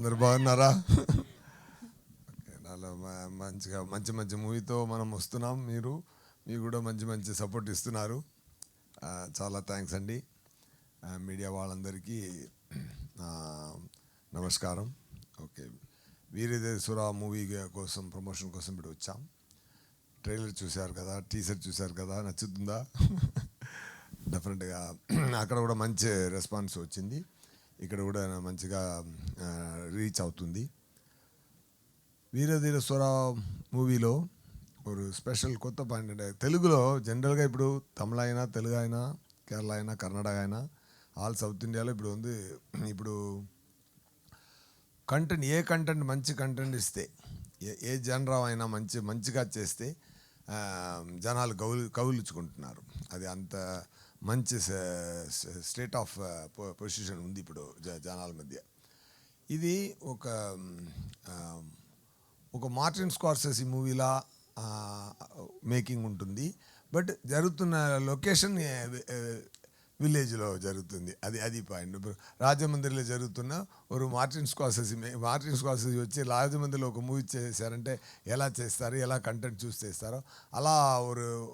అందరు బాగున్నారా? నాలో మంచిగా మంచి మంచి మూవీతో మనం వస్తున్నాం. మీరు కూడా మంచి మంచి సపోర్ట్ ఇస్తున్నారు. చాలా థ్యాంక్స్ అండి. మీడియా వాళ్ళందరికీ నమస్కారం. ఓకే, వీరదేసుర మూవీ కోసం ప్రమోషన్ కోసం ఇప్పుడు వచ్చాం. ట్రైలర్ చూశారు కదా, టీజర్ చూశారు కదా, నచ్చుతుందా? డెఫినెట్గా అక్కడ కూడా మంచి రెస్పాన్స్ వచ్చింది. ఇక్కడ కూడా మంచిగా రీచ్ అవుతుంది. వీరధీరేశ్వర మూవీలో ఒక స్పెషల్ కొత్త పాయింట్ అంటే, తెలుగులో జనరల్గా ఇప్పుడు తమిళ అయినా, తెలుగు అయినా, కేరళ అయినా, కర్ణాటక అయినా, ఆల్ సౌత్ ఇండియాలో ఇప్పుడు ఉంది. ఇప్పుడు కంటెంట్ మంచి కంటెంట్ ఇస్తే, ఏ జనరా అయినా మంచిగా చేస్తే జనాలు కౌలించుకుంటున్నారు. అది అంత మంచి స్టేట్ ఆఫ్ పొజిషన్ ఉంది ఇప్పుడు జనాల మధ్య. ఇది ఒక మార్టిన్ స్కార్సెసీ మూవీలా మేకింగ్ ఉంటుంది. బట్ జరుగుతున్న లొకేషన్ విలేజ్లో జరుగుతుంది. అది పాయింట్. ఇప్పుడు రాజమండ్రిలో జరుగుతున్న ఒక మార్టిన్ స్కార్సెసీ వచ్చి రాజమండ్రిలో ఒక మూవీ చేశారంటే ఎలా చేస్తారు, ఎలా కంటెంట్ చూస్ చేస్తారో అలా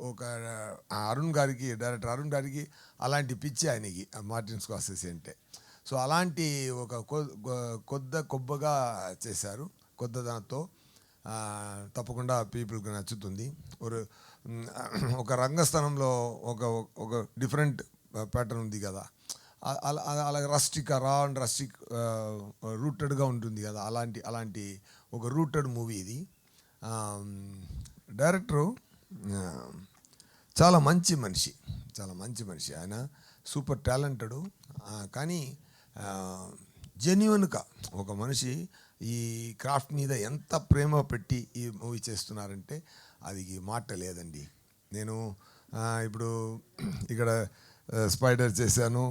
ఒక డైరెక్టర్ అరుణ్ గారికి అలాంటి పిచ్చి ఆయనకి మార్టిన్ స్కార్సెసీ అంటే. సో అలాంటి ఒక కొబ్బగా చేశారు. కొత్తదనంతో తప్పకుండా పీపుల్కి నచ్చుతుంది. ఒక రంగస్థానంలో ఒక డిఫరెంట్ ప్యాటర్న్ ఉంది కదా, అలాగే రా అండ్ రస్టిక్ రూటెడ్గా ఉంటుంది కదా, అలాంటి ఒక రూటెడ్ మూవీ ఇది. డైరెక్టరు చాలా మంచి మనిషి. ఆయన సూపర్ టాలెంటెడ్. కానీ జెన్యున్గా ఒక మనిషి ఈ క్రాఫ్ట్ మీద ఎంత ప్రేమ పెట్టి ఈ మూవీ చేస్తున్నారంటే అది మాట లేదండి. నేను ఇప్పుడు ఇక్కడ స్పైడర్ చేశాను.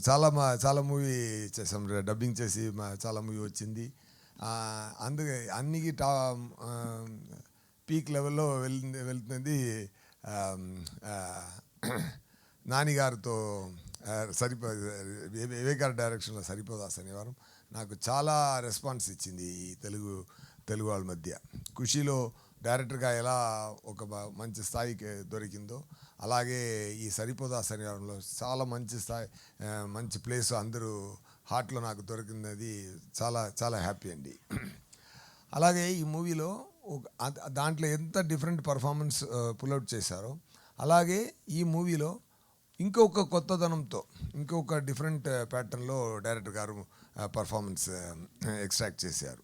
చాలా మూవీ చేసాం, డబ్బింగ్ చేసి చాలా మూవీ వచ్చింది. అందుకే అన్నికి పీక్ లెవెల్లో వెళ్తుంది. నానిగారితో వివేకార్ డైరెక్షన్లో సరిపోదా శనివారం నాకు చాలా రెస్పాన్స్ ఇచ్చింది ఈ తెలుగు వాళ్ళ మధ్య. ఖుషీలో డైరెక్టర్గా ఎలా ఒక మంచి స్థాయికి దొరికిందో, అలాగే ఈ సరిపోదా శనివారంలో చాలా మంచి ప్లేస్ అందరూ హార్ట్లో నాకు దొరికింది. చాలా హ్యాపీ అండి. అలాగే ఈ మూవీలో దాంట్లో ఎంత డిఫరెంట్ పర్ఫార్మెన్స్ పుల్అవుట్ చేశారో, అలాగే ఈ మూవీలో ఇంకొక కొత్తదనంతో ఇంకొక డిఫరెంట్ ప్యాటర్న్లో డైరెక్టర్ గారు పర్ఫార్మెన్స్ ఎక్స్ట్రాక్ట్ చేశారు.